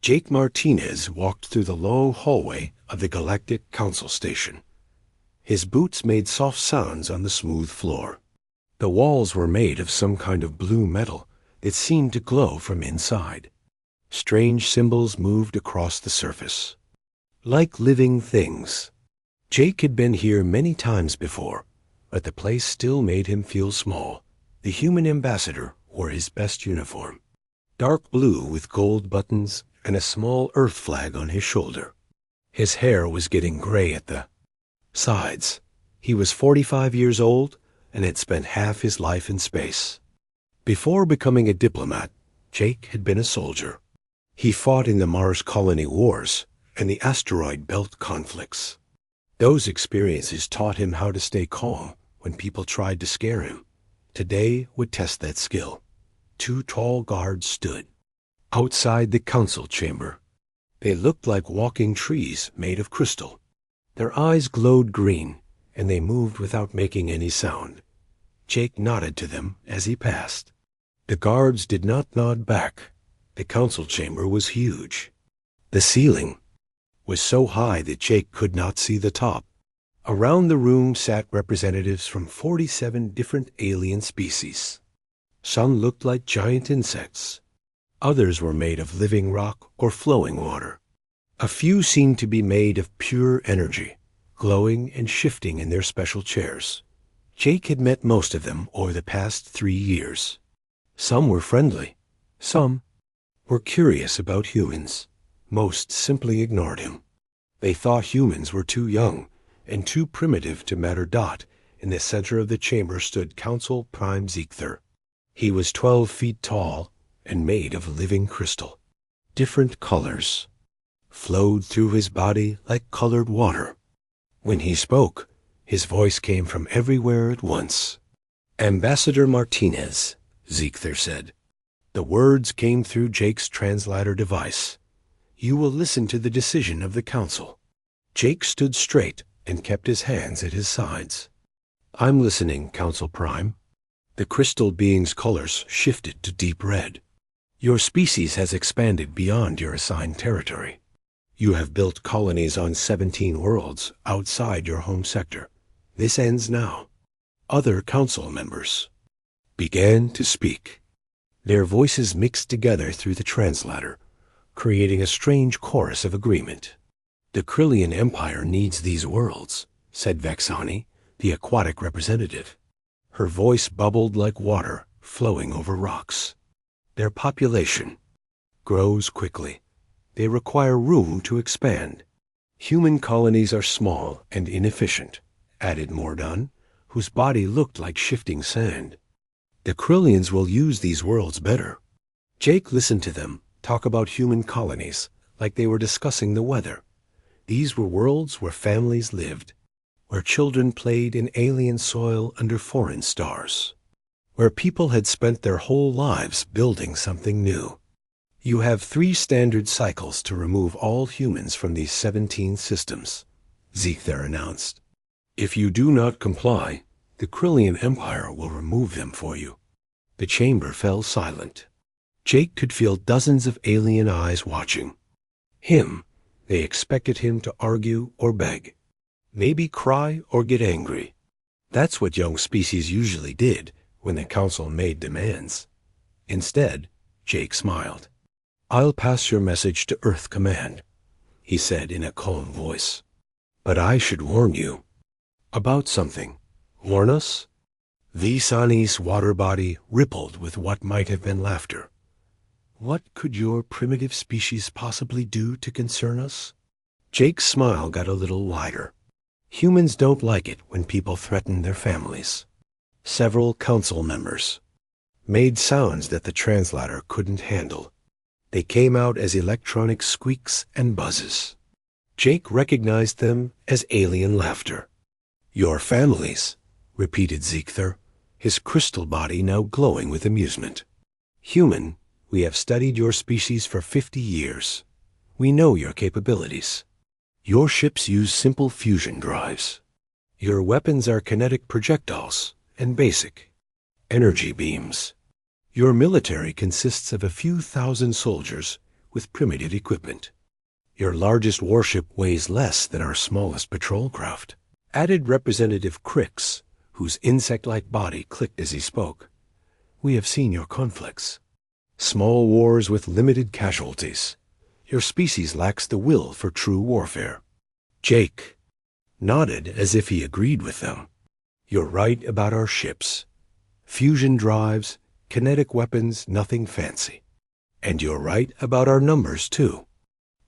Jake Martinez walked through the low hallway of the Galactic Council Station. His boots made soft sounds on the smooth floor. The walls were made of some kind of blue metal that seemed to glow from inside. Strange symbols moved across the surface, like living things. Jake had been here many times before, but the place still made him feel small. The human ambassador wore his best uniform, dark blue with gold buttons and a small Earth flag on his shoulder. His hair was getting gray at the sides. He was 45 years old and had spent half his life in space. Before becoming a diplomat, Jake had been a soldier. He fought in the Mars colony wars and the asteroid belt conflicts. Those experiences taught him how to stay calm when people tried to scare him. Today would test that skill. 2 tall guards stood outside the council chamber. They looked like walking trees made of crystal. Their eyes glowed green, and they moved without making any sound. Jake nodded to them as he passed. The guards did not nod back. The council chamber was huge. The ceiling was so high that Jake could not see the top. Around the room sat representatives from 47 different alien species. Some looked like giant insects. Others were made of living rock or flowing water. A few seemed to be made of pure energy, glowing and shifting in their special chairs. Jake had met most of them over the past 3 years. Some were friendly. Some were curious about humans. Most simply ignored him. They thought humans were too young and too primitive to matter. In the center of the chamber stood Council Prime Ziegther. He was 12 feet tall and made of living crystal. Different colors flowed through his body like colored water. When he spoke, his voice came from everywhere at once. "Ambassador Martinez," Ziegther said. The words came through Jake's translator device. "You will listen to the decision of the council." Jake stood straight and kept his hands at his sides. "I'm listening, Council Prime." The crystal being's colors shifted to deep red. "Your species has expanded beyond your assigned territory. You have built colonies on 17 worlds outside your home sector. This ends now." Other council members began to speak. Their voices mixed together through the translator, creating a strange chorus of agreement. "The Krillian Empire needs these worlds," said Vexani, the aquatic representative. Her voice bubbled like water flowing over rocks. "Their population grows quickly. They require room to expand. Human colonies are small and inefficient," added Mordan, whose body looked like shifting sand. "The Krillians will use these worlds better." Jake listened to them talk about human colonies like they were discussing the weather. These were worlds where families lived, where children played in alien soil under foreign stars, where people had spent their whole lives building something new. "You have 3 standard cycles to remove all humans from these 17 systems," Ziegther announced. "If you do not comply, the Krillian Empire will remove them for you." The chamber fell silent. Jake could feel dozens of alien eyes watching him. They expected him to argue or beg, maybe cry or get angry. That's what young species usually did when the council made demands. Instead, Jake smiled. "I'll pass your message to Earth Command," he said in a calm voice. "But I should warn you about something." "Warn us?" Visani's water body rippled with what might have been laughter. "What could your primitive species possibly do to concern us?" Jake's smile got a little wider. Humans don't like it when people threaten their families. Several council members made sounds that the translator couldn't handle. They came out as electronic squeaks and buzzes. Jake recognized them as alien laughter. "Your families," repeated Ziegther, his crystal body now glowing with amusement. "Human, we have studied your species for 50 years. We know your capabilities. Your ships use simple fusion drives. Your weapons are kinetic projectiles and basic energy beams. Your military consists of a few thousand soldiers with primitive equipment. Your largest warship weighs less than our smallest patrol craft," added Representative Crix, whose insect-like body clicked as he spoke. "We have seen your conflicts. Small wars with limited casualties. Your species lacks the will for true warfare." Jake nodded as if he agreed with them. "You're right about our ships. Fusion drives, kinetic weapons, nothing fancy. And you're right about our numbers, too.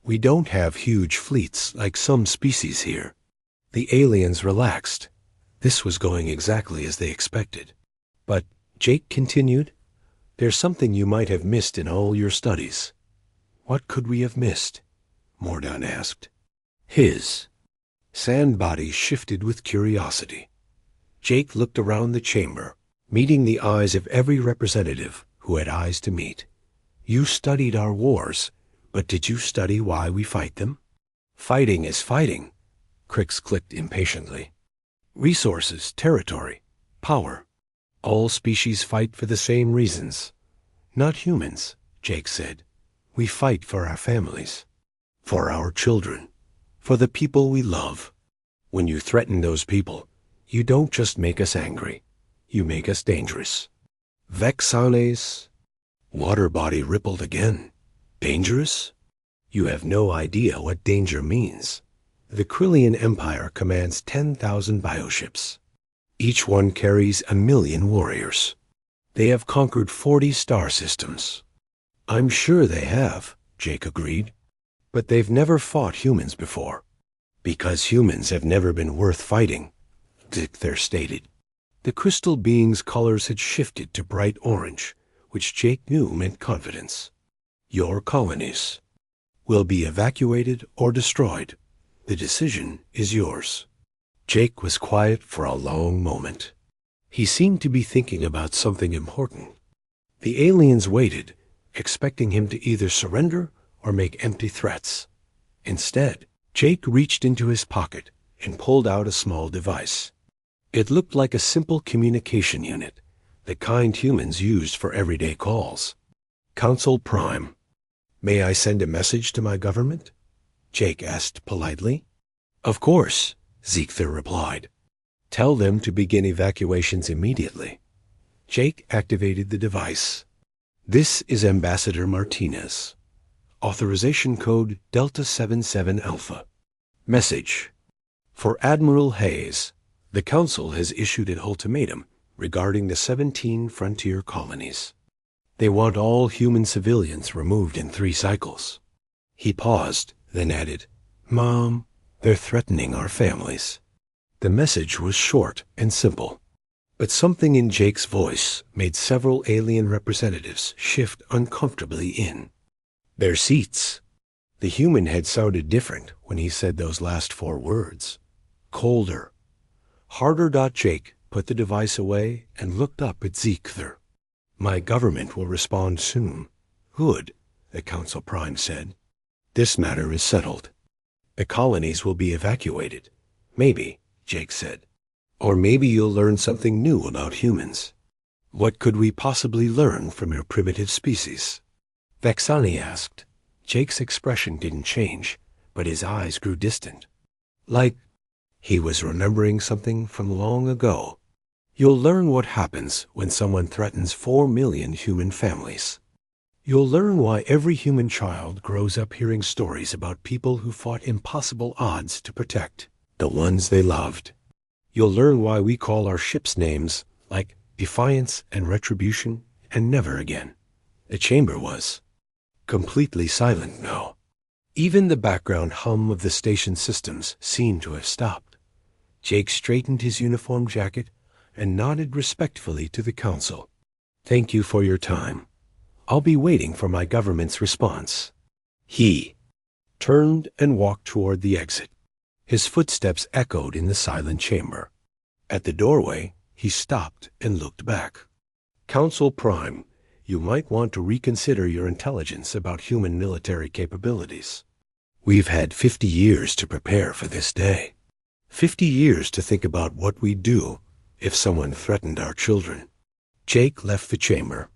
We don't have huge fleets like some species here." The aliens relaxed. This was going exactly as they expected. "But," Jake continued, "there's something you might have missed in all your studies." "What could we have missed?" Mordaunt asked. His sand body shifted with curiosity. Jake looked around the chamber, meeting the eyes of every representative who had eyes to meet. "You studied our wars, but did you study why we fight them?" "Fighting is fighting," Crix clicked impatiently. "Resources, territory, power. All species fight for the same reasons." "Not humans," Jake said. "We fight for our families, for our children, for the people we love. When you threaten those people, you don't just make us angry, you make us dangerous." "Vexanes?" Water body rippled again. "Dangerous? You have no idea what danger means. The Krillian Empire commands 10,000 bioships. Each one carries 1,000,000 warriors. They have conquered 40 star systems." "I'm sure they have," Jake agreed. "But they've never fought humans before." "Because humans have never been worth fighting," Zichther stated. The crystal being's colors had shifted to bright orange, which Jake knew meant confidence. "Your colonies will be evacuated or destroyed. The decision is yours." Jake was quiet for a long moment. He seemed to be thinking about something important. The aliens waited, expecting him to either surrender or make empty threats. Instead, Jake reached into his pocket and pulled out a small device. It looked like a simple communication unit, the kind humans used for everyday calls. "Council Prime, may I send a message to my government?" Jake asked politely. "Of course," Zichther replied. "Tell them to begin evacuations immediately." Jake activated the device. "This is Ambassador Martinez. Authorization code Delta 77 Alpha. Message. For Admiral Hayes, the Council has issued an ultimatum regarding the 17 frontier colonies. They want all human civilians removed in 3 cycles." He paused, then added, "Mom, they're threatening our families." The message was short and simple, but something in Jake's voice made several alien representatives shift uncomfortably in their seats. The human had sounded different when he said those last 4 words. Colder. Harder. Jake put the device away and looked up at Zichther. "My government will respond soon." "Good," the Council Prime said. "This matter is settled. The colonies will be evacuated. Maybe," Jake said. "Or maybe you'll learn something new about humans." "What could we possibly learn from your primitive species?" Vexani asked. Jake's expression didn't change, but his eyes grew distant. Like he was remembering something from long ago. "You'll learn what happens when someone threatens 4 million human families. You'll learn why every human child grows up hearing stories about people who fought impossible odds to protect the ones they loved. You'll learn why we call our ships names like Defiance and Retribution and Never Again." The chamber was completely silent now. Even the background hum of the station systems seemed to have stopped. Jake straightened his uniform jacket and nodded respectfully to the council. "Thank you for your time. I'll be waiting for my government's response." He turned and walked toward the exit. His footsteps echoed in the silent chamber. At the doorway, he stopped and looked back. "Council Prime, you might want to reconsider your intelligence about human military capabilities. We've had 50 years to prepare for this day. 50 years to think about what we'd do if someone threatened our children." Jake left the chamber.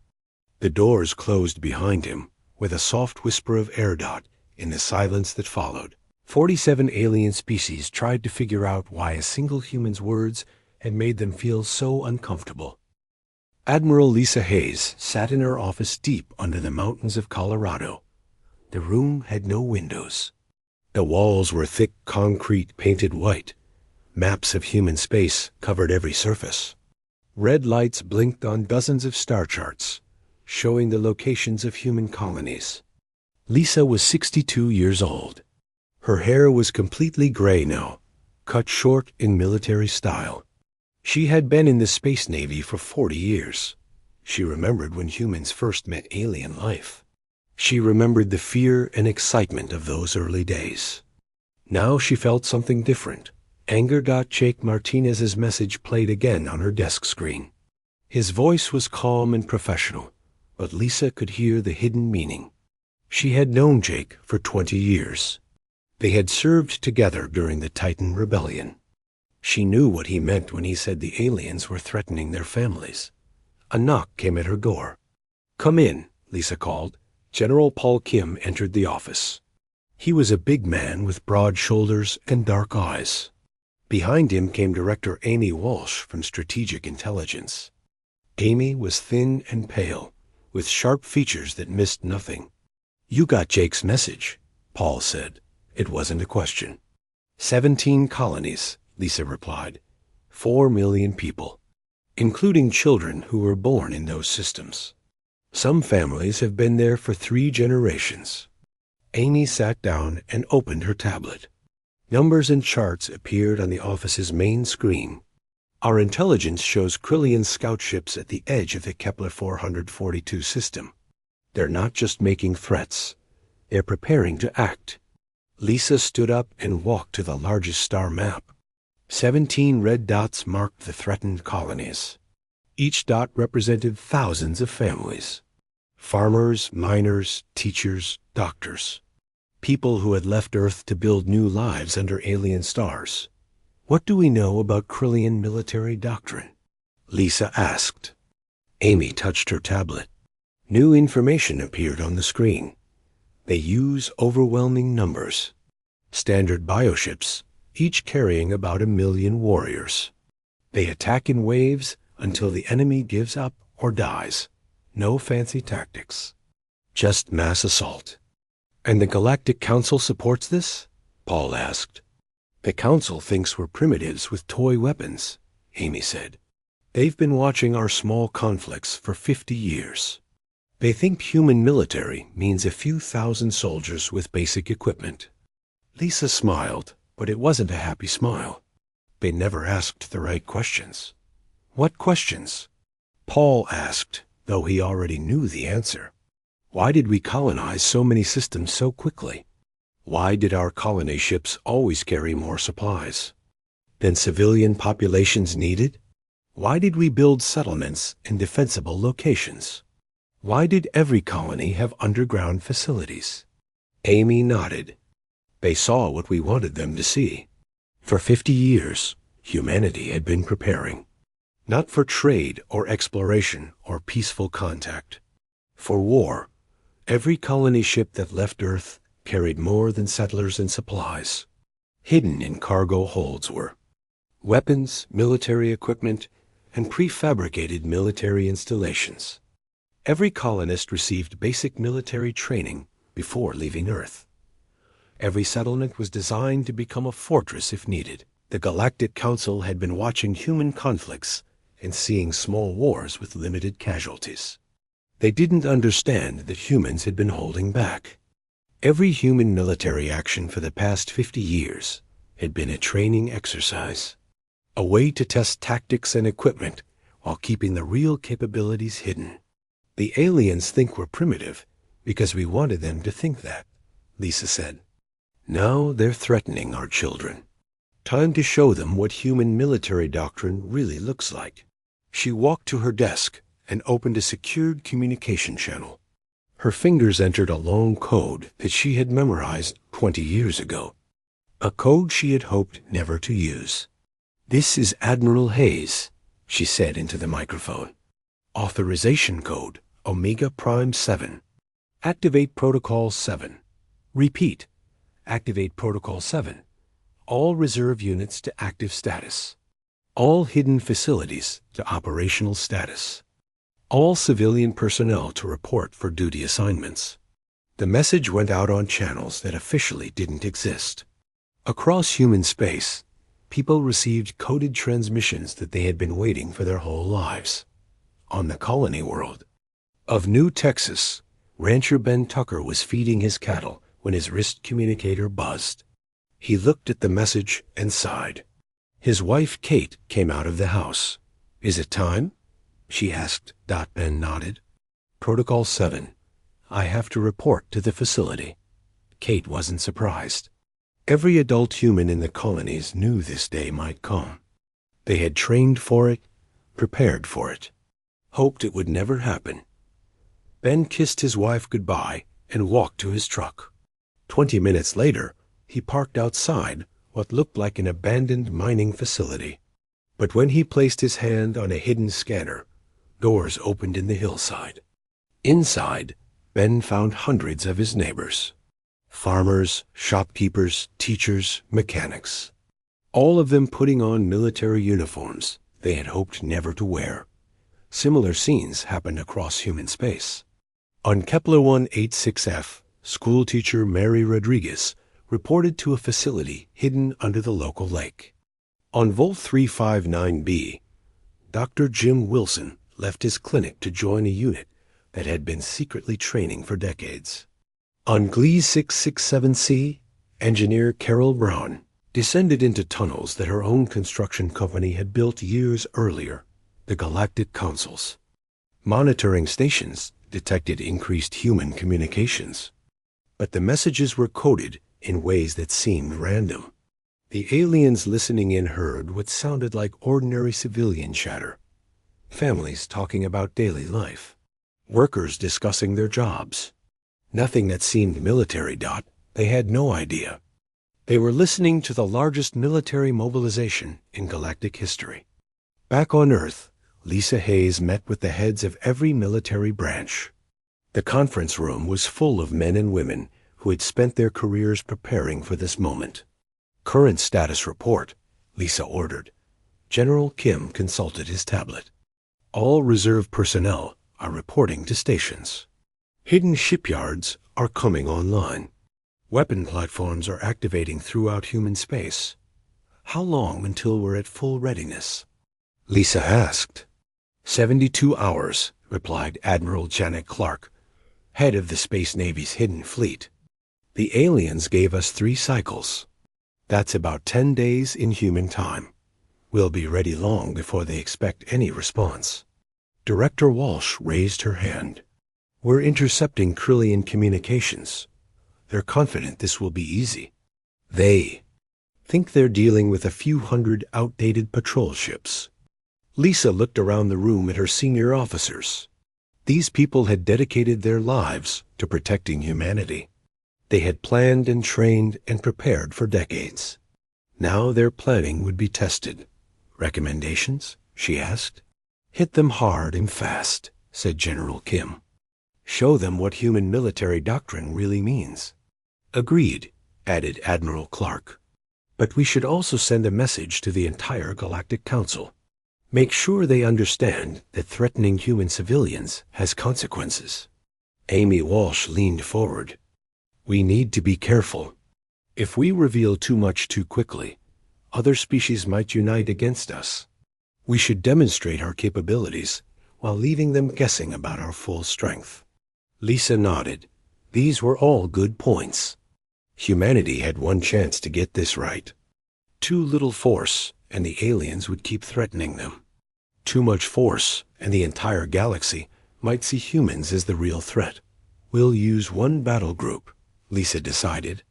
The doors closed behind him, with a soft whisper of air dot in the silence that followed. 47 alien species tried to figure out why a single human's words had made them feel so uncomfortable. Admiral Lisa Hayes sat in her office deep under the mountains of Colorado. The room had no windows. The walls were thick concrete painted white. Maps of human space covered every surface. Red lights blinked on dozens of star charts, showing the locations of human colonies. Lisa was 62 years old. Her hair was completely gray now, cut short in military style. She had been in the Space Navy for 40 years. She remembered when humans first met alien life. She remembered the fear and excitement of those early days. Now she felt something different. Anger. Jake Martinez's message played again on her desk screen. His voice was calm and professional, but Lisa could hear the hidden meaning. She had known Jake for 20 years. They had served together during the Titan Rebellion. She knew what he meant when he said the aliens were threatening their families. A knock came at her door. "Come in," Lisa called. General Paul Kim entered the office. He was a big man with broad shoulders and dark eyes. Behind him came Director Amy Walsh from Strategic Intelligence. Amy was thin and pale, with sharp features that missed nothing. "You got Jake's message," Paul said. It wasn't a question. 17 colonies, Lisa replied. 4 million people, including children who were born in those systems. Some families have been there for 3 generations. Amy sat down and opened her tablet. Numbers and charts appeared on the office's main screen. "Our intelligence shows Krillian scout ships at the edge of the Kepler 442 system. They're not just making threats. They're preparing to act." Lisa stood up and walked to the largest star map. 17 red dots marked the threatened colonies. Each dot represented thousands of families. Farmers, miners, teachers, doctors. People who had left Earth to build new lives under alien stars. "What do we know about Krillian military doctrine?" Lisa asked. Amy touched her tablet. New information appeared on the screen. They use overwhelming numbers. Standard bioships, each carrying about 1 million warriors. They attack in waves until the enemy gives up or dies. No fancy tactics. Just mass assault. "And the Galactic Council supports this?" Paul asked. "The Council thinks we're primitives with toy weapons," Amy said. "They've been watching our small conflicts for 50 years. They think human military means a few thousand soldiers with basic equipment." Lisa smiled, but it wasn't a happy smile. They never asked the right questions. "What questions?" Paul asked, though he already knew the answer. Why did we colonize so many systems so quickly? Why did our colony ships always carry more supplies than civilian populations needed? Why did we build settlements in defensible locations? Why did every colony have underground facilities? Amy nodded. They saw what we wanted them to see. For 50 years, humanity had been preparing. Not for trade or exploration or peaceful contact. For war. Every colony ship that left Earth carried more than settlers and supplies. Hidden in cargo holds were weapons, military equipment, and prefabricated military installations. Every colonist received basic military training before leaving Earth. Every settlement was designed to become a fortress if needed. The Galactic Council had been watching human conflicts and seeing small wars with limited casualties. They didn't understand that humans had been holding back. Every human military action for the past 50 years had been a training exercise, a way to test tactics and equipment while keeping the real capabilities hidden. The aliens think we're primitive because we wanted them to think that, Lisa said. Now they're threatening our children. Time to show them what human military doctrine really looks like. She walked to her desk and opened a secured communication channel. Her fingers entered a long code that she had memorized 20 years ago, a code she had hoped never to use. "This is Admiral Hayes," she said into the microphone. "Authorization code Omega Prime 7. Activate Protocol 7. Repeat. Activate Protocol 7. All reserve units to active status. All hidden facilities to operational status. All civilian personnel to report for duty assignments. The message went out on channels that officially didn't exist. Across human space, people received coded transmissions that they had been waiting for their whole lives. On the colony world of New Texas, rancher Ben Tucker was feeding his cattle when his wrist communicator buzzed. He looked at the message and sighed. His wife, Kate, came out of the house. "Is it time?" she asked. Ben nodded. "Protocol 7. I have to report to the facility." Kate wasn't surprised. Every adult human in the colonies knew this day might come. They had trained for it, prepared for it, hoped it would never happen. Ben kissed his wife goodbye and walked to his truck. 20 minutes later, he parked outside what looked like an abandoned mining facility. But when he placed his hand on a hidden scanner, doors opened in the hillside. Inside, Ben found hundreds of his neighbors. Farmers, shopkeepers, teachers, mechanics. All of them putting on military uniforms they had hoped never to wear. Similar scenes happened across human space. On Kepler 186F, schoolteacher Mary Rodriguez reported to a facility hidden under the local lake. On Volt 359b, Dr. Jim Wilson left his clinic to join a unit that had been secretly training for decades. On Gliese 667c, engineer Carol Brown descended into tunnels that her own construction company had built years earlier, the Galactic Councils. Monitoring stations detected increased human communications, but the messages were coded in ways that seemed random. The aliens listening in heard what sounded like ordinary civilian chatter. Families talking about daily life. Workers discussing their jobs. Nothing that seemed military. They had no idea. They were listening to the largest military mobilization in galactic history. Back on Earth, Lisa Hayes met with the heads of every military branch. The conference room was full of men and women who had spent their careers preparing for this moment. "Current status report," Lisa ordered. General Kim consulted his tablet. "All reserve personnel are reporting to stations. Hidden shipyards are coming online. Weapon platforms are activating throughout human space. How long until we're at full readiness?" Lisa asked. 72 hours, replied Admiral Janet Clark, head of the Space Navy's hidden fleet. "The aliens gave us 3 cycles. That's about 10 days in human time. We'll be ready long before they expect any response." Director Walsh raised her hand. "We're intercepting Krillian communications. They're confident this will be easy. They think they're dealing with a few hundred outdated patrol ships." Lisa looked around the room at her senior officers. These people had dedicated their lives to protecting humanity. They had planned and trained and prepared for decades. Now their planning would be tested. "Recommendations?" she asked. "Hit them hard and fast," said General Kim. "Show them what human military doctrine really means." "Agreed," added Admiral Clark. "But we should also send a message to the entire Galactic Council. Make sure they understand that threatening human civilians has consequences." Amy Walsh leaned forward. "We need to be careful. If we reveal too much too quickly, other species might unite against us. We should demonstrate our capabilities while leaving them guessing about our full strength." Lisa nodded. These were all good points. Humanity had one chance to get this right. Too little force, and the aliens would keep threatening them. Too much force, and the entire galaxy might see humans as the real threat. "We'll use one battle group," Lisa decided.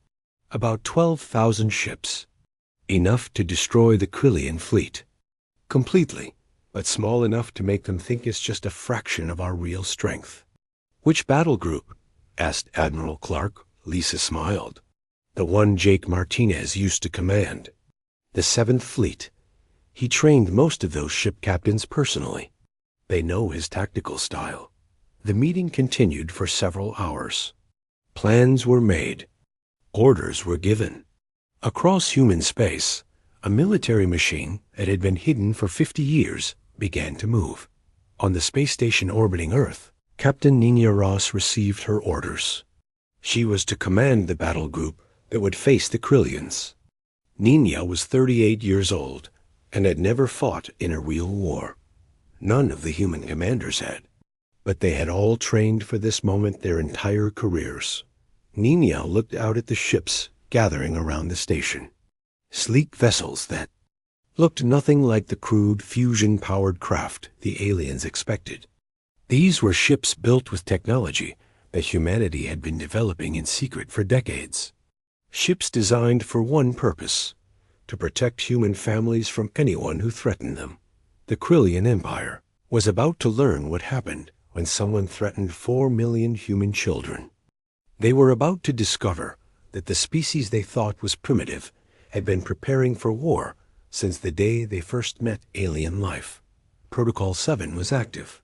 "About 12,000 ships. Enough to destroy the Krillian fleet. Completely, but small enough to make them think it's just a fraction of our real strength." "Which battle group?" asked Admiral Clark. Lisa smiled. "The one Jake Martinez used to command. The 7th Fleet. He trained most of those ship captains personally. They know his tactical style. The meeting continued for several hours. Plans were made. Orders were given. Across human space, a military machine that had been hidden for 50 years began to move. On the space station orbiting Earth, Captain Nina Ross received her orders. She was to command the battle group that would face the Krillians. Nina was 38 years old and had never fought in a real war. None of the human commanders had, but they had all trained for this moment their entire careers. Nina looked out at the ships gathering around the station. Sleek vessels that looked nothing like the crude fusion-powered craft the aliens expected. These were ships built with technology that humanity had been developing in secret for decades. Ships designed for one purpose: to protect human families from anyone who threatened them. The Krillian Empire was about to learn what happened when someone threatened 4 million human children. They were about to discover that the species they thought was primitive had been preparing for war since the day they first met alien life. Protocol 7 was active.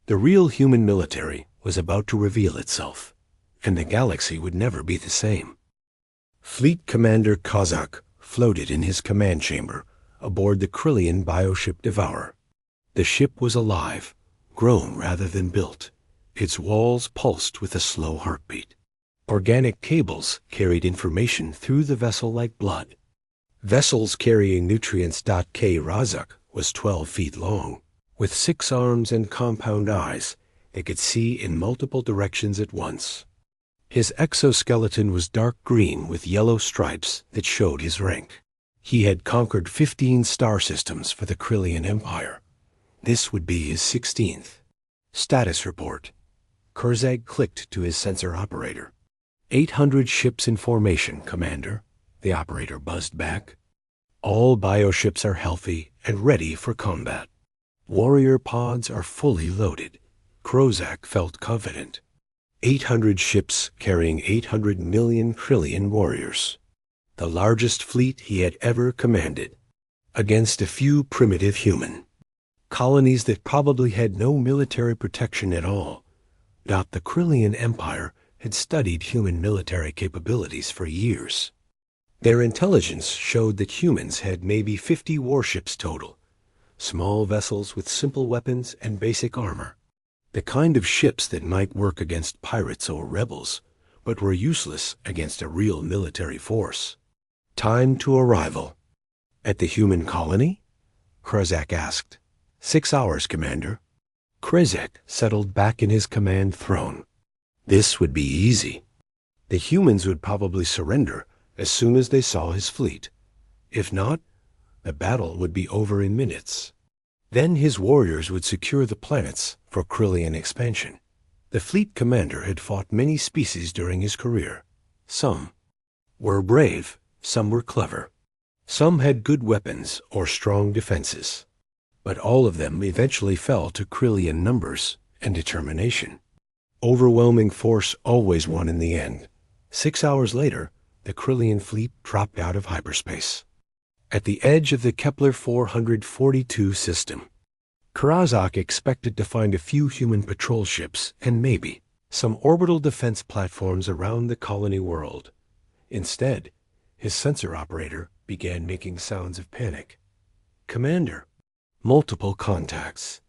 The real human military was about to reveal itself, and the galaxy would never be the same. Fleet Commander Kozak floated in his command chamber aboard the Krillian bioship Devourer. The ship was alive, grown rather than built. Its walls pulsed with a slow heartbeat. Organic cables carried information through the vessel like blood. Vessels carrying nutrients. K. Razak was 12 feet long. With 6 arms and compound eyes, they could see in multiple directions at once. His exoskeleton was dark green with yellow stripes that showed his rank. He had conquered 15 star systems for the Krillian Empire. This would be his 16th. Status report. Kurzag clicked to his sensor operator. 800 ships in formation, Commander, the operator buzzed back. All bioships are healthy and ready for combat. Warrior pods are fully loaded. Krozak felt confident. 800 ships carrying 800 million Krillian warriors. The largest fleet he had ever commanded. Against a few primitive human. Colonies that probably had no military protection at all. The Krillian Empire had studied human military capabilities for years. Their intelligence showed that humans had maybe 50 warships total. Small vessels with simple weapons and basic armor. The kind of ships that might work against pirates or rebels, but were useless against a real military force. Time to arrival. At the human colony? Krezak asked. 6 hours, Commander. Krezak settled back in his command throne. This would be easy. The humans would probably surrender as soon as they saw his fleet. If not, the battle would be over in minutes. Then his warriors would secure the planets for Krillian expansion. The fleet commander had fought many species during his career. Some were brave, some were clever. Some had good weapons or strong defenses. But all of them eventually fell to Krillian numbers and determination. Overwhelming force always won in the end. 6 hours later, the Krillian fleet dropped out of hyperspace. At the edge of the Kepler 442 system, Krozak expected to find a few human patrol ships and maybe some orbital defense platforms around the colony world. Instead, his sensor operator began making sounds of panic. Commander, multiple contacts.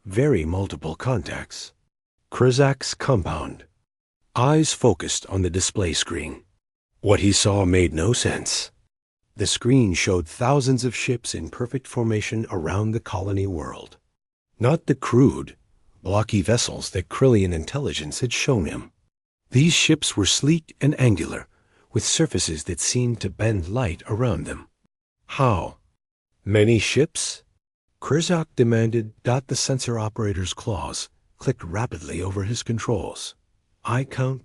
Very multiple contacts. Krozak's compound. Eyes focused on the display screen. What he saw made no sense. The screen showed thousands of ships in perfect formation around the colony world. Not the crude, blocky vessels that Krillian intelligence had shown him. These ships were sleek and angular, with surfaces that seemed to bend light around them. How? Many ships? Krozak demanded. The sensor operator's claws clicked rapidly over his controls. I count ...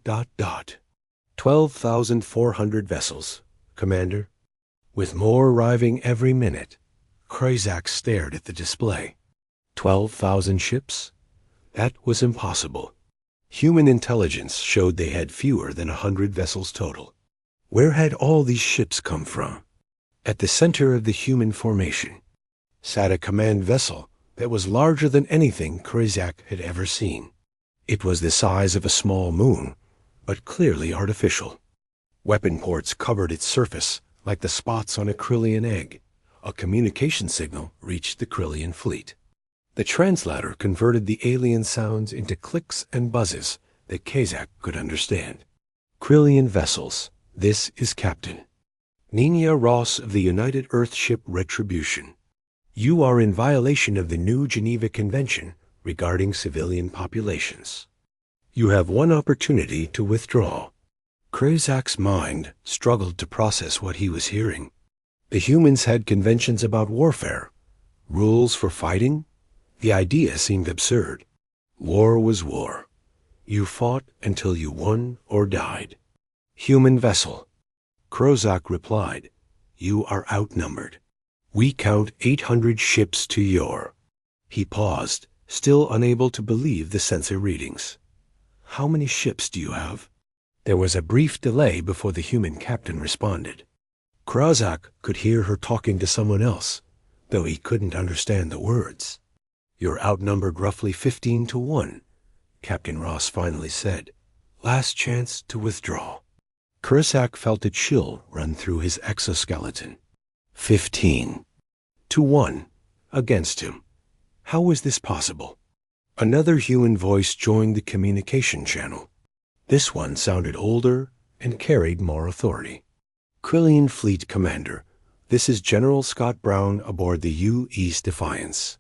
12,400 vessels, Commander. With more arriving every minute. Krozak stared at the display. 12,000 ships? That was impossible. Human intelligence showed they had fewer than 100 vessels total. Where had all these ships come from? At the center of the human formation sat a command vessel that was larger than anything Krozak had ever seen. It was the size of a small moon, but clearly artificial. Weapon ports covered its surface like the spots on a Krillian egg. A communication signal reached the Krillian fleet. The translator converted the alien sounds into clicks and buzzes that Kazak could understand. Krillian vessels, this is Captain Nina Ross of the United Earthship Retribution. You are in violation of the New Geneva Convention regarding civilian populations. You have one opportunity to withdraw. Krazak's mind struggled to process what he was hearing. The humans had conventions about warfare, rules for fighting. The idea seemed absurd. War was war. You fought until you won or died. Human vessel. Krazak replied, you are outnumbered. We count 800 ships to your. He paused, still unable to believe the sensor readings. How many ships do you have? There was a brief delay before the human captain responded. Krazak could hear her talking to someone else, though he couldn't understand the words. You're outnumbered roughly 15 to 1, Captain Ross finally said. Last chance to withdraw. Krazak felt a chill run through his exoskeleton. 15 to 1 against him. How was this possible? Another human voice joined the communication channel. This one sounded older and carried more authority. Krillian Fleet Commander, this is General Scott Brown aboard the U.S. Defiance.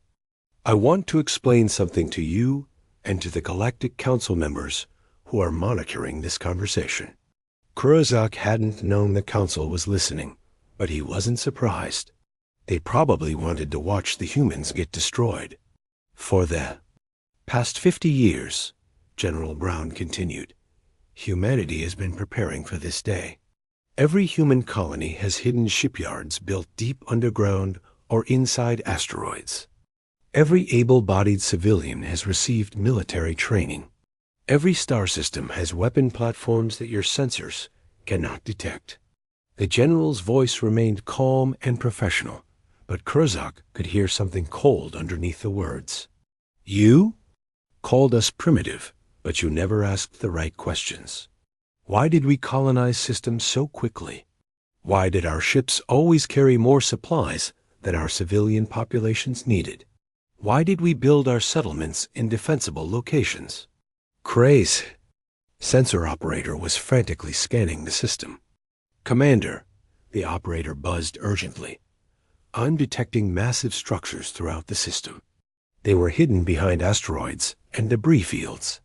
I want to explain something to you and to the Galactic Council members who are monitoring this conversation. Krazak hadn't known the Council was listening, but he wasn't surprised. They probably wanted to watch the humans get destroyed. For the past 50 years, General Brown continued, humanity has been preparing for this day. Every human colony has hidden shipyards built deep underground or inside asteroids. Every able-bodied civilian has received military training. Every star system has weapon platforms that your sensors cannot detect. The general's voice remained calm and professional, but Krazak could hear something cold underneath the words. You called us primitive, but you never asked the right questions. Why did we colonize systems so quickly? Why did our ships always carry more supplies than our civilian populations needed? Why did we build our settlements in defensible locations? Kraz, sensor operator, was frantically scanning the system. Commander, the operator buzzed urgently. I'm detecting massive structures throughout the system. They were hidden behind asteroids and debris fields.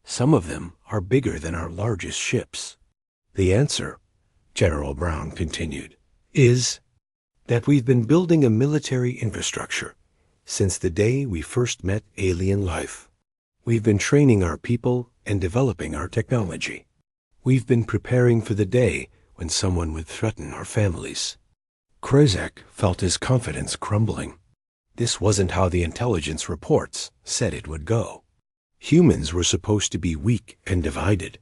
Some of them are bigger than our largest ships. The answer, General Brown continued, is that we've been building a military infrastructure since the day we first met alien life. We've been training our people and developing our technology. We've been preparing for the day when someone would threaten our families. Krazak felt his confidence crumbling. This wasn't how the intelligence reports said it would go. Humans were supposed to be weak and divided.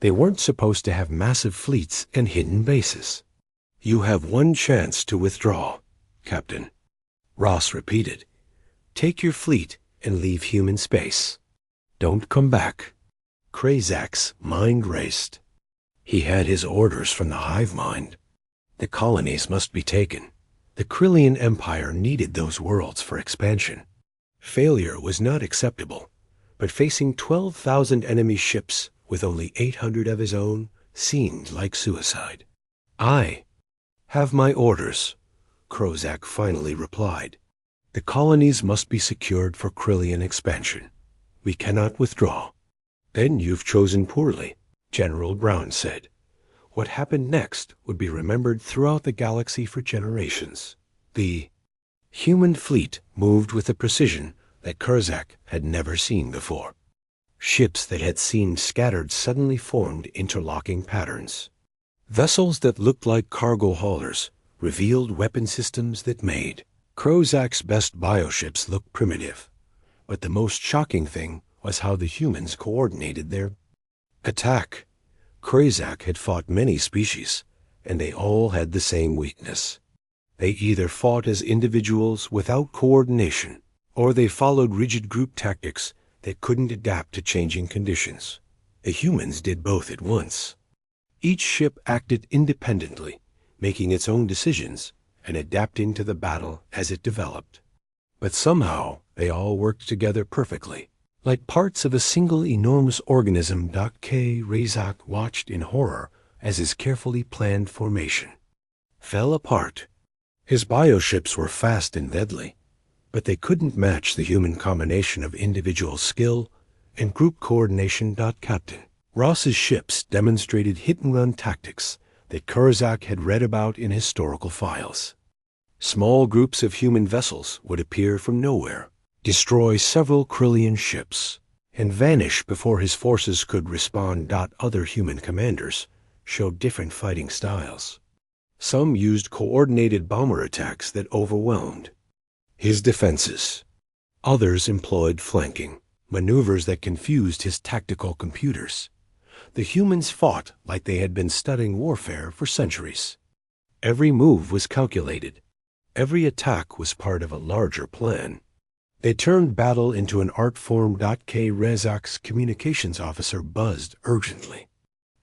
They weren't supposed to have massive fleets and hidden bases. You have one chance to withdraw, Captain. Ross repeated. Take your fleet and leave human space. Don't come back. Krazak's mind raced. He had his orders from the hive mind. The colonies must be taken. The Krillian Empire needed those worlds for expansion. Failure was not acceptable, but facing 12,000 enemy ships with only 800 of his own seemed like suicide. I have my orders, Krazak finally replied. The colonies must be secured for Krillian expansion. We cannot withdraw. Then you've chosen poorly, General Brown said. What happened next would be remembered throughout the galaxy for generations. The human fleet moved with a precision that Krazak had never seen before. Ships that had seemed scattered suddenly formed interlocking patterns. Vessels that looked like cargo haulers revealed weapon systems that made. Krazak's best bioships looked primitive, but the most shocking thing was how the humans coordinated their attack. Krazak had fought many species, and they all had the same weakness. They either fought as individuals without coordination, or they followed rigid group tactics that couldn't adapt to changing conditions. The humans did both at once. Each ship acted independently, making its own decisions and adapting to the battle as it developed. But somehow they all worked together perfectly, like parts of a single enormous organism. K. Razak watched in horror as his carefully planned formation fell apart. His bioships were fast and deadly, but they couldn't match the human combination of individual skill and group coordination. Captain Ross's ships demonstrated hit-and-run tactics that Kurzak had read about in historical files. Small groups of human vessels would appear from nowhere, destroy several Krillian ships, and vanish before his forces could respond. Other human commanders showed different fighting styles. Some used coordinated bomber attacks that overwhelmed his defenses. Others employed flanking, maneuvers that confused his tactical computers. The humans fought like they had been studying warfare for centuries. Every move was calculated. Every attack was part of a larger plan. They turned battle into an art form. K. Razak's communications officer buzzed urgently.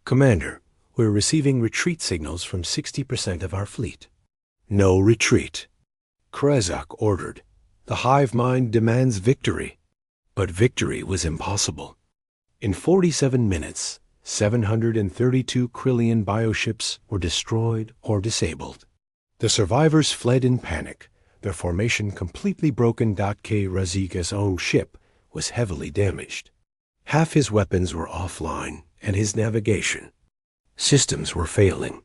"Commander, we're receiving retreat signals from 60% of our fleet." "No retreat," Razak ordered. "The hive mind demands victory." But victory was impossible. In 47 minutes, 732 Krillian bioships were destroyed or disabled. The survivors fled in panic, their formation completely broken. K. Razik's own ship was heavily damaged. Half his weapons were offline, and his navigation systems were failing.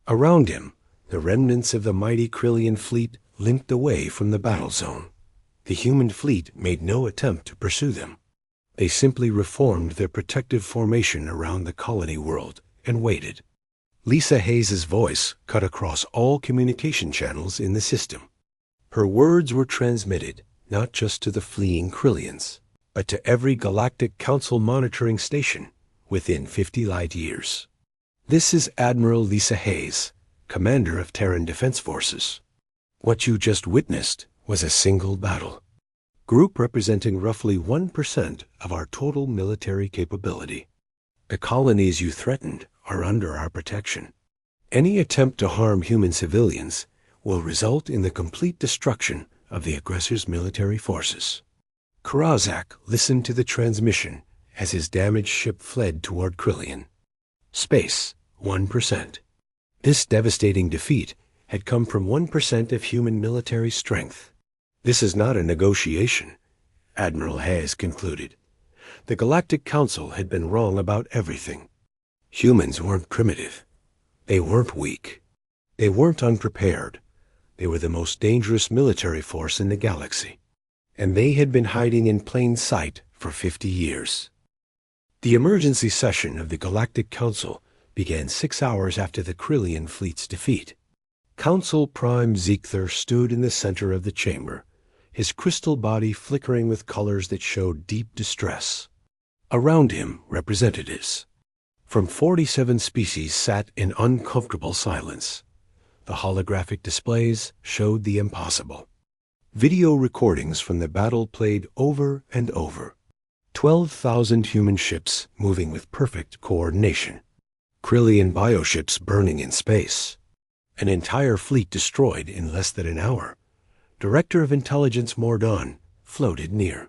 Around him, the remnants of the mighty Krillian fleet limped away from the battle zone. The human fleet made no attempt to pursue them. They simply reformed their protective formation around the colony world and waited. Lisa Hayes's voice cut across all communication channels in the system. Her words were transmitted not just to the fleeing Krillians, but to every Galactic Council monitoring station within 50 light years. "This is Admiral Lisa Hayes, Commander of Terran Defense Forces. What you just witnessed was a single battle. Group representing roughly 1% of our total military capability. The colonies you threatened are under our protection. Any attempt to harm human civilians will result in the complete destruction of the aggressor's military forces." Kurazak listened to the transmission as his damaged ship fled toward Krillian. Space, 1%. This devastating defeat had come from 1% of human military strength. "This is not a negotiation," Admiral Hayes concluded. The Galactic Council had been wrong about everything. Humans weren't primitive. They weren't weak. They weren't unprepared. They were the most dangerous military force in the galaxy. And they had been hiding in plain sight for 50 years. The emergency session of the Galactic Council began 6 hours after the Krillian fleet's defeat. Council Prime Zeekther stood in the center of the chamber, his crystal body flickering with colors that showed deep distress. Around him, representatives from 47 species sat in uncomfortable silence. The holographic displays showed the impossible. Video recordings from the battle played over and over. 12,000 human ships moving with perfect coordination. Krillian bioships burning in space. An entire fleet destroyed in less than an hour. Director of Intelligence Mordon floated near.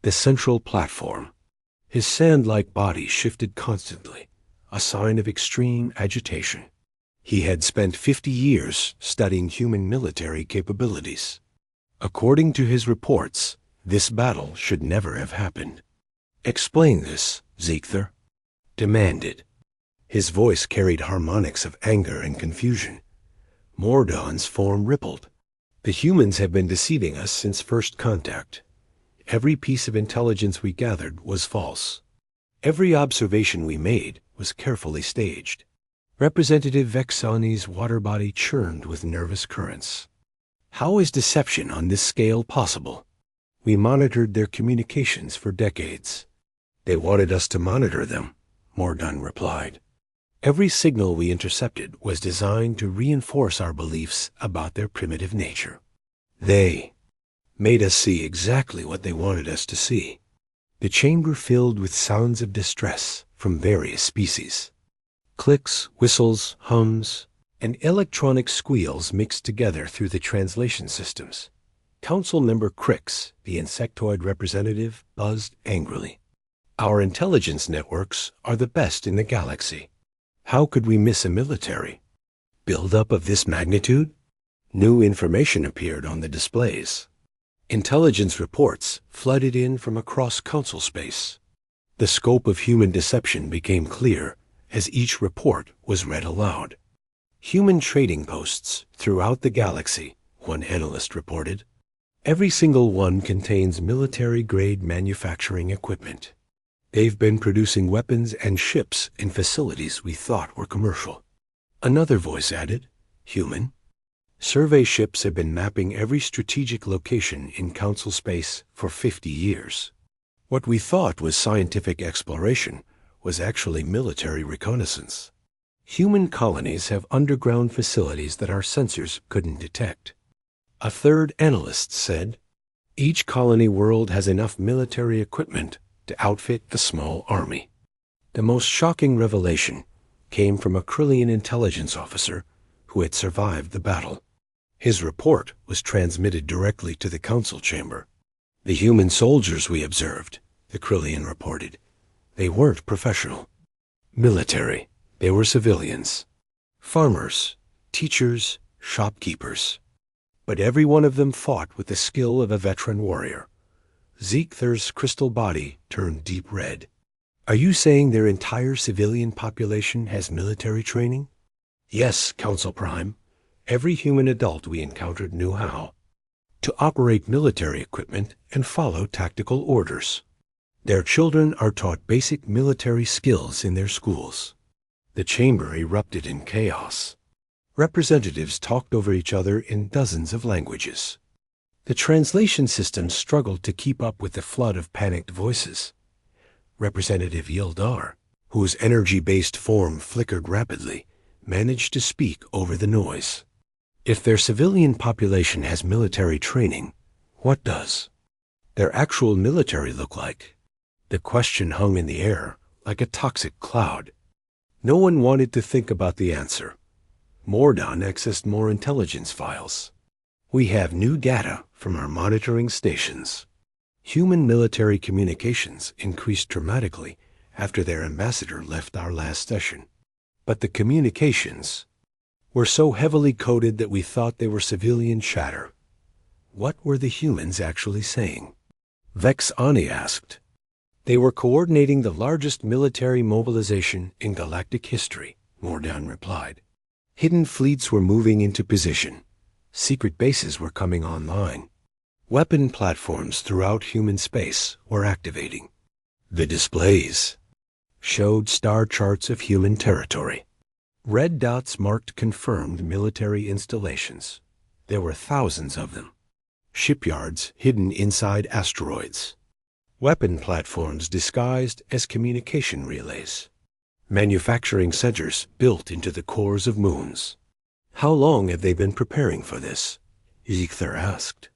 The central platform. His sand-like body shifted constantly, a sign of extreme agitation. He had spent 50 years studying human military capabilities. According to his reports, this battle should never have happened. "Explain this," Zeekther demanded. His voice carried harmonics of anger and confusion. Mordon's form rippled. "The humans have been deceiving us since first contact. Every piece of intelligence we gathered was false. Every observation we made was carefully staged." Representative Vexani's water body churned with nervous currents. "How is deception on this scale possible? We monitored their communications for decades." "They wanted us to monitor them," Mordon replied. "Every signal we intercepted was designed to reinforce our beliefs about their primitive nature. They made us see exactly what they wanted us to see." the chamber filled with sounds of distress from various species. Clicks, whistles, hums, and electronic squeals mixed together through the translation systems. Council member Crix, the insectoid representative, buzzed angrily. Our intelligence networks are the best in the galaxy. How could we miss a military build-up of this magnitude? New information appeared on the displays. Intelligence reports flooded in from across council space. The scope of human deception became clear as each report was read aloud. Human trading posts throughout the galaxy, one analyst reported. Every single one contains military-grade manufacturing equipment. They've been producing weapons and ships in facilities we thought were commercial. Another voice added, human. Survey ships have been mapping every strategic location in council space for 50 years. What we thought was scientific exploration was actually military reconnaissance. Human colonies have underground facilities that our sensors couldn't detect. A third analyst said, each colony world has enough military equipment to outfit a small army. The most shocking revelation came from a Krillian intelligence officer who had survived the battle. His report was transmitted directly to the council chamber. The human soldiers we observed, the Krillian reported, they weren't professional. Military. They were civilians. Farmers, teachers, shopkeepers. But every one of them fought with the skill of a veteran warrior. Zeekther's crystal body turned deep red. Are you saying their entire civilian population has military training? Yes, Council Prime. Every human adult we encountered knew how to operate military equipment and follow tactical orders. Their children are taught basic military skills in their schools. The chamber erupted in chaos. Representatives talked over each other in dozens of languages. The translation system struggled to keep up with the flood of panicked voices. Representative Yildar, whose energy-based form flickered rapidly, managed to speak over the noise. If their civilian population has military training, what does their actual military look like? The question hung in the air like a toxic cloud. No one wanted to think about the answer. Mordon accessed more intelligence files. We have new data from our monitoring stations. Human military communications increased dramatically after their ambassador left our last session. But the communications were so heavily coded that we thought they were civilian chatter. What were the humans actually saying? Vex Ani asked. They were coordinating the largest military mobilization in galactic history, Mordon replied. Hidden fleets were moving into position. Secret bases were coming online. Weapon platforms throughout human space were activating. The displays showed star charts of human territory. Red dots marked confirmed military installations. There were thousands of them. Shipyards hidden inside asteroids. Weapon platforms disguised as communication relays. Manufacturing centers built into the cores of moons. How long have they been preparing for this? Zeekther asked.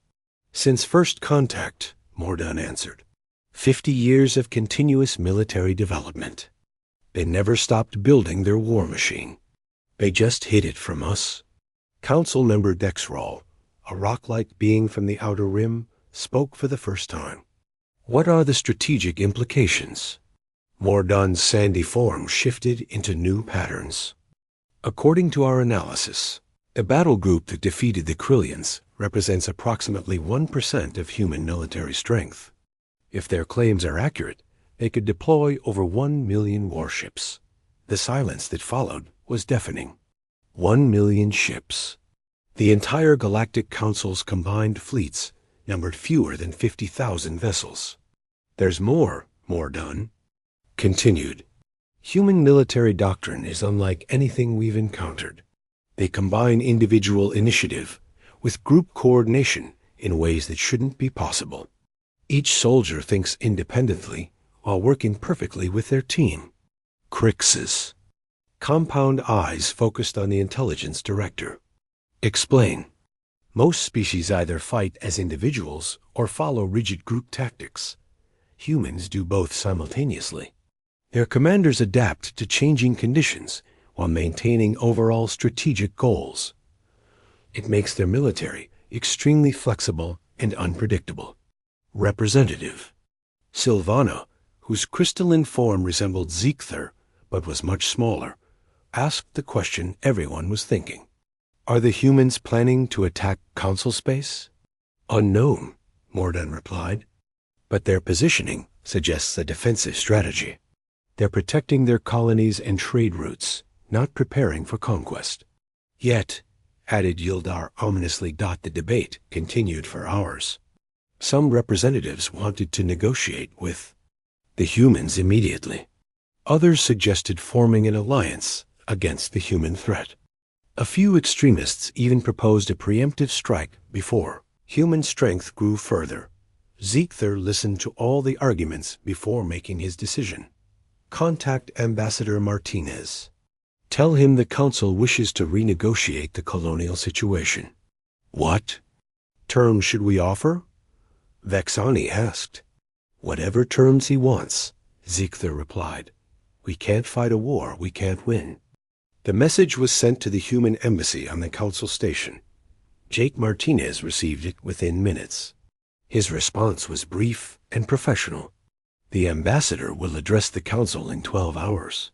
Since first contact, Mordon answered. 50 years of continuous military development. They never stopped building their war machine. They just hid it from us. Council member Dexrol, a rock-like being from the outer rim, spoke for the first time. What are the strategic implications? Mordon's sandy form shifted into new patterns. According to our analysis, the battle group that defeated the Krillians represents approximately 1% of human military strength. If their claims are accurate, they could deploy over 1 million warships. The silence that followed was deafening. 1 million ships. The entire Galactic Council's combined fleets numbered fewer than 50,000 vessels. There's more, Mordon continued. Human military doctrine is unlike anything we've encountered. They combine individual initiative with group coordination in ways that shouldn't be possible. Each soldier thinks independently while working perfectly with their team. Crix's compound eyes focused on the intelligence director. Explain. Most species either fight as individuals or follow rigid group tactics. humans do both simultaneously. Their commanders adapt to changing conditions while maintaining overall strategic goals. It makes their military extremely flexible and unpredictable. Representative Sylvana, whose crystalline form resembled Ziegther but was much smaller, asked the question everyone was thinking. Are the humans planning to attack Council space? Unknown, Mordan replied. But their positioning suggests a defensive strategy. They're protecting their colonies and trade routes, not preparing for conquest. Yet, added Yildar ominously. The debate continued for hours. Some representatives wanted to negotiate with the humans immediately. Others suggested forming an alliance against the human threat. A few extremists even proposed a preemptive strike before human strength grew further. Ziegther listened to all the arguments before making his decision. Contact Ambassador Martinez. Tell him the Council wishes to renegotiate the colonial situation. What terms should we offer? Vexani asked. Whatever terms he wants, Ziegther replied. We can't fight a war we can't win. The message was sent to the human embassy on the Council station. Jake Martinez received it within minutes. His response was brief and professional. The ambassador will address the Council in 12 hours.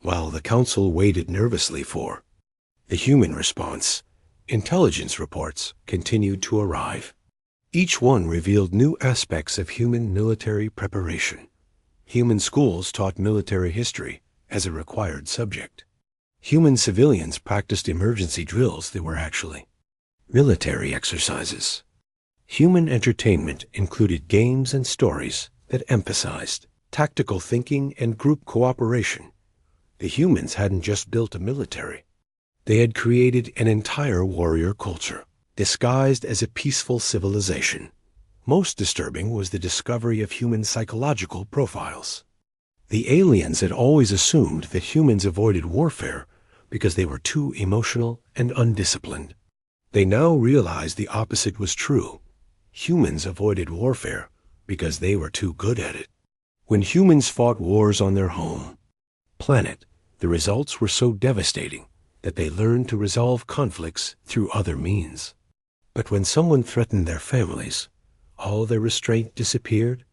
While the Council waited nervously for the human response, intelligence reports continued to arrive. Each one revealed new aspects of human military preparation. Human schools taught military history as a required subject. Human civilians practiced emergency drills that were actually military exercises. Human entertainment included games and stories that emphasized tactical thinking and group cooperation. The humans hadn't just built a military. They had created an entire warrior culture, disguised as a peaceful civilization. Most disturbing was the discovery of human psychological profiles. The aliens had always assumed that humans avoided warfare because they were too emotional and undisciplined. They now realized the opposite was true. Humans avoided warfare because they were too good at it. When humans fought wars on their home planet, the results were so devastating that they learned to resolve conflicts through other means. But when someone threatened their families, all their restraint disappeared.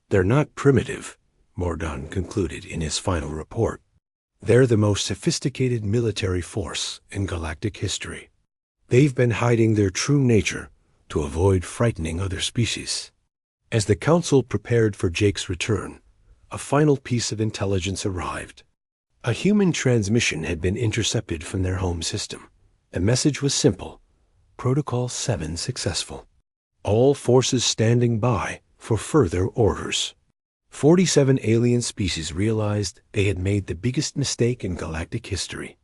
They're not primitive, Mordan concluded in his final report. They're the most sophisticated military force in galactic history. They've been hiding their true nature to avoid frightening other species. As the Council prepared for Jake's return, a final piece of intelligence arrived. A human transmission had been intercepted from their home system. The message was simple: Protocol 7 successful. All forces standing by for further orders. 47 alien species realized they had made the biggest mistake in galactic history.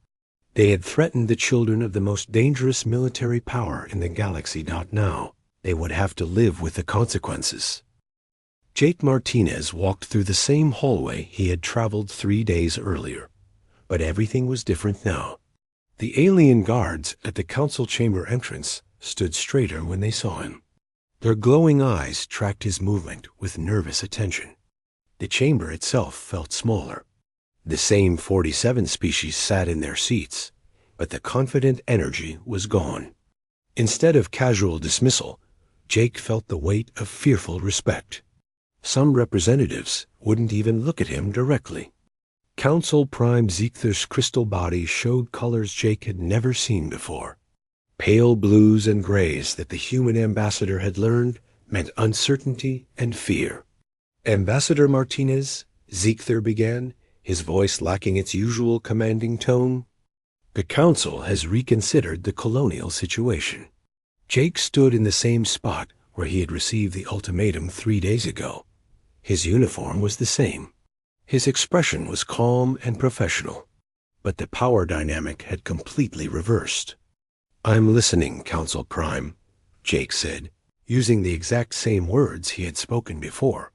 They had threatened the children of the most dangerous military power in the galaxy. Now, they would have to live with the consequences. Jake Martinez walked through the same hallway he had traveled 3 days earlier. But everything was different now. The alien guards at the Council chamber entrance stood straighter when they saw him. Their glowing eyes tracked his movement with nervous attention. The chamber itself felt smaller. The same 47 species sat in their seats, but the confident energy was gone. Instead of casual dismissal, Jake felt the weight of fearful respect. Some representatives wouldn't even look at him directly. Council Prime Ziegther's crystal body showed colors Jake had never seen before. Pale blues and grays that the human ambassador had learned meant uncertainty and fear. Ambassador Martinez, Ziegther began, his voice lacking its usual commanding tone. The Council has reconsidered the colonial situation. Jake stood in the same spot where he had received the ultimatum 3 days ago. His uniform was the same. His expression was calm and professional, but the power dynamic had completely reversed. I'm listening, Council Prime, Jake said, using the exact same words he had spoken before.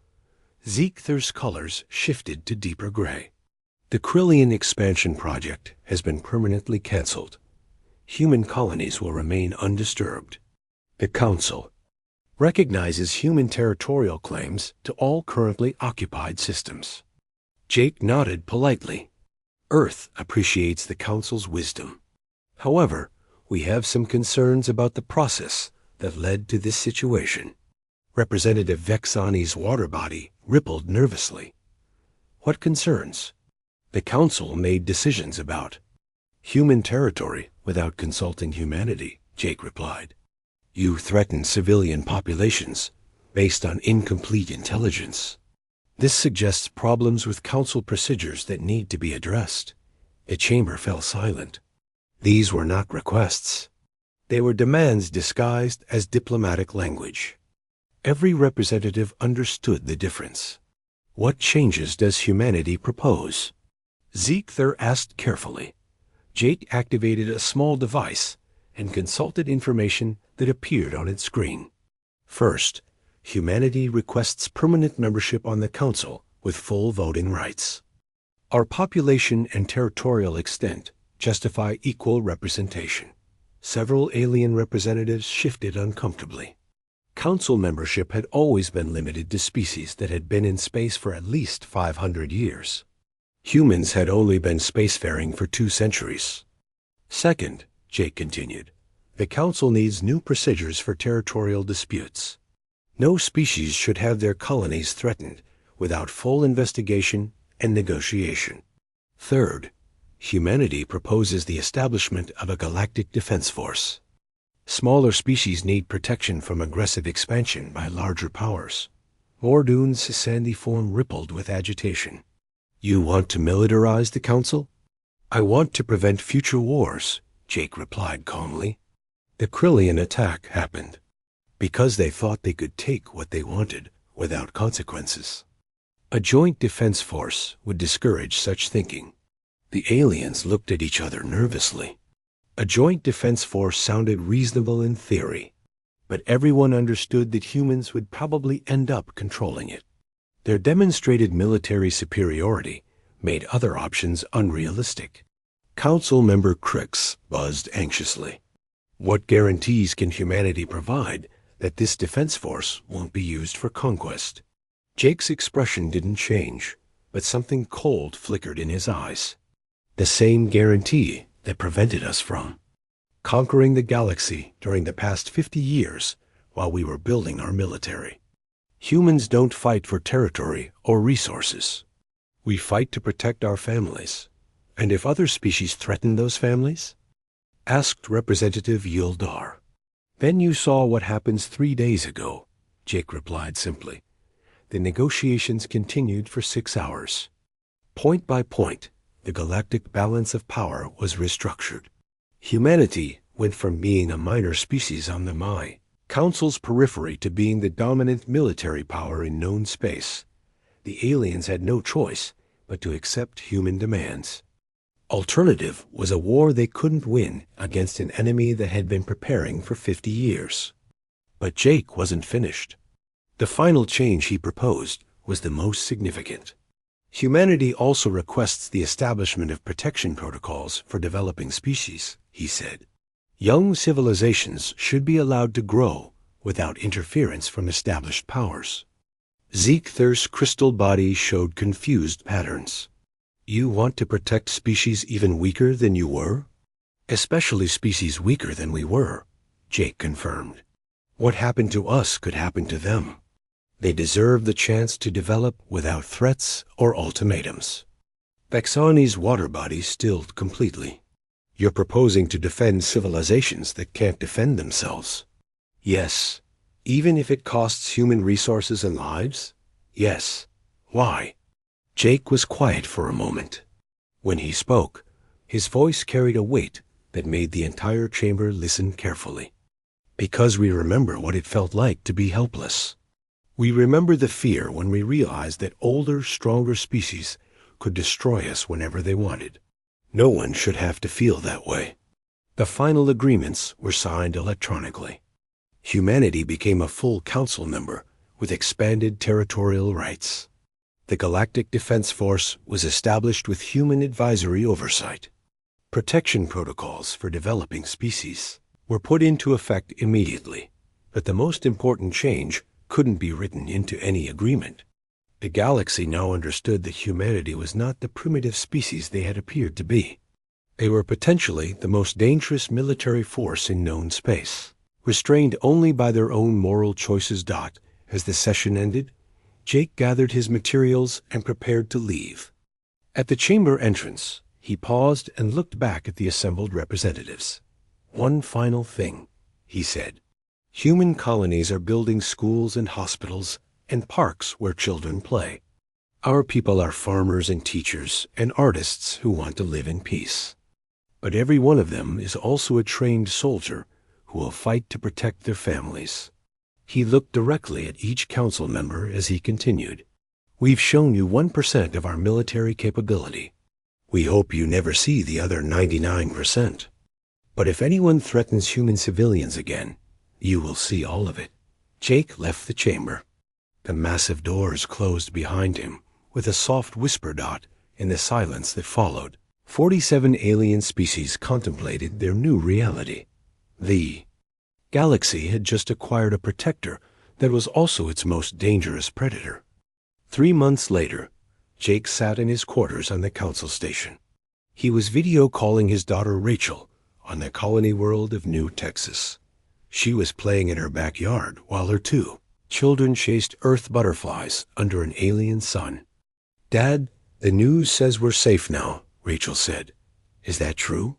Ziegther's colors shifted to deeper gray. The Krillian expansion project has been permanently canceled. Human colonies will remain undisturbed. The Council. recognizes human territorial claims to all currently occupied systems. Jake nodded politely. Earth appreciates the Council's wisdom. However, we have some concerns about the process that led to this situation. Representative Vexani's water body rippled nervously. What concerns? The Council made decisions about human territory without consulting humanity, Jake replied. You threaten civilian populations based on incomplete intelligence. This suggests problems with Council procedures that need to be addressed. The chamber fell silent. These were not requests. They were demands disguised as diplomatic language. Every representative understood the difference. What changes does humanity propose? Zeek-Ther asked carefully. Jake activated a small device and consulted information that appeared on its screen. First, humanity requests permanent membership on the Council with full voting rights. Our population and territorial extent justify equal representation. Several alien representatives shifted uncomfortably. Council membership had always been limited to species that had been in space for at least 500 years. Humans had only been spacefaring for 2 centuries. Second, Jake continued, the Council needs new procedures for territorial disputes. No species should have their colonies threatened without full investigation and negotiation. Third, humanity proposes the establishment of a galactic defense force. Smaller species need protection from aggressive expansion by larger powers. Mordoon's sandy form rippled with agitation. You want to militarize the Council? I want to prevent future wars, Jake replied calmly. The Krillian attack happened because they thought they could take what they wanted without consequences. A joint defense force would discourage such thinking. The aliens looked at each other nervously. A joint defense force sounded reasonable in theory, but everyone understood that humans would probably end up controlling it. Their demonstrated military superiority made other options unrealistic. Council member Crix buzzed anxiously. What guarantees can humanity provide that this defense force won't be used for conquest? Jake's expression didn't change, but something cold flickered in his eyes. The same guarantee that prevented us from conquering the galaxy during the past 50 years while we were building our military. Humans don't fight for territory or resources. We fight to protect our families. And if other species threaten those families? Asked Representative Yuldar. Then you saw what happens 3 days ago, Jake replied simply. The negotiations continued for 6 hours. Point by point, the galactic balance of power was restructured. Humanity went from being a minor species on the Mai Council's periphery to being the dominant military power in known space. The aliens had no choice but to accept human demands. Alternative was a war they couldn't win against an enemy that had been preparing for 50 years. But Jake wasn't finished. The final change he proposed was the most significant. Humanity also requests the establishment of protection protocols for developing species, he said. Young civilizations should be allowed to grow without interference from established powers. Zeek-Ther's crystal body showed confused patterns. You want to protect species even weaker than you were? Especially species weaker than we were, Jake confirmed. What happened to us could happen to them. They deserve the chance to develop without threats or ultimatums. Vexani's water body stilled completely. You're proposing to defend civilizations that can't defend themselves. Yes. Even if it costs human resources and lives? Yes. Why? Jake was quiet for a moment. When he spoke, his voice carried a weight that made the entire chamber listen carefully. Because we remember what it felt like to be helpless. We remember the fear when we realized that older, stronger species could destroy us whenever they wanted. No one should have to feel that way. The final agreements were signed electronically. Humanity became a full council member with expanded territorial rights. The Galactic Defense Force was established with human advisory oversight. Protection protocols for developing species were put into effect immediately. But the most important change couldn't be written into any agreement. The galaxy now understood that humanity was not the primitive species they had appeared to be. They were potentially the most dangerous military force in known space. Restrained only by their own moral choices. As the session ended, Jake gathered his materials and prepared to leave. At the chamber entrance, he paused and looked back at the assembled representatives. "One final thing," he said. "Human colonies are building schools and hospitals and parks where children play. Our people are farmers and teachers and artists who want to live in peace. But every one of them is also a trained soldier who will fight to protect their families." He looked directly at each council member as he continued. "We've shown you 1% of our military capability. We hope you never see the other 99%. But if anyone threatens human civilians again, you will see all of it." Jake left the chamber. The massive doors closed behind him with a soft whisper. In the silence that followed, 47 alien species contemplated their new reality. The galaxy had just acquired a protector that was also its most dangerous predator. 3 months later, Jake sat in his quarters on the council station. He was video calling his daughter Rachel on the colony world of New Texas. She was playing in her backyard while her 2 children chased Earth butterflies under an alien sun. "Dad, the news says we're safe now," Rachel said. "Is that true?"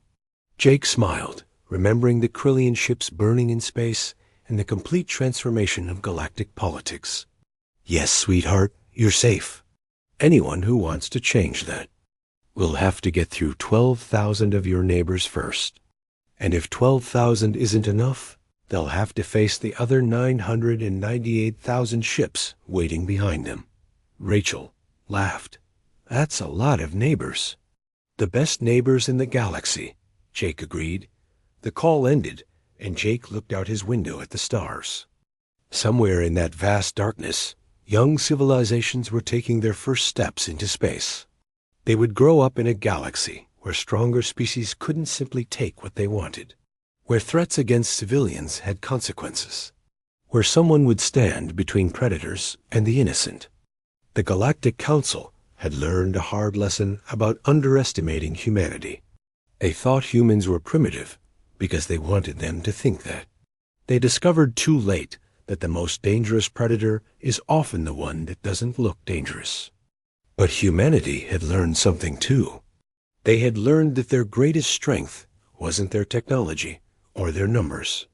Jake smiled, remembering the Krillian ships burning in space and the complete transformation of galactic politics. "Yes, sweetheart, you're safe. Anyone who wants to change that will have to get through 12,000 of your neighbors first. And if 12,000 isn't enough, they'll have to face the other 998,000 ships waiting behind them." Rachel laughed. "That's a lot of neighbors." "The best neighbors in the galaxy," Jake agreed. The call ended, and Jake looked out his window at the stars. Somewhere in that vast darkness, young civilizations were taking their first steps into space. They would grow up in a galaxy where stronger species couldn't simply take what they wanted, where threats against civilians had consequences, where someone would stand between predators and the innocent. The Galactic Council had learned a hard lesson about underestimating humanity. They thought humans were primitive because they wanted them to think that. They discovered too late that the most dangerous predator is often the one that doesn't look dangerous. But humanity had learned something too. They had learned that their greatest strength wasn't their technology or their numbers.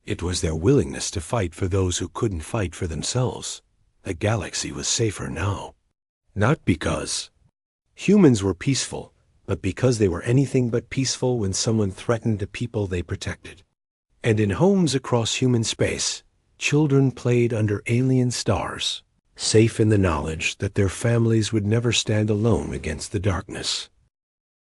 It was their willingness to fight for those who couldn't fight for themselves. The galaxy was safer now. Not because humans were peaceful, but because they were anything but peaceful when someone threatened the people they protected. And in homes across human space, children played under alien stars, safe in the knowledge that their families would never stand alone against the darkness.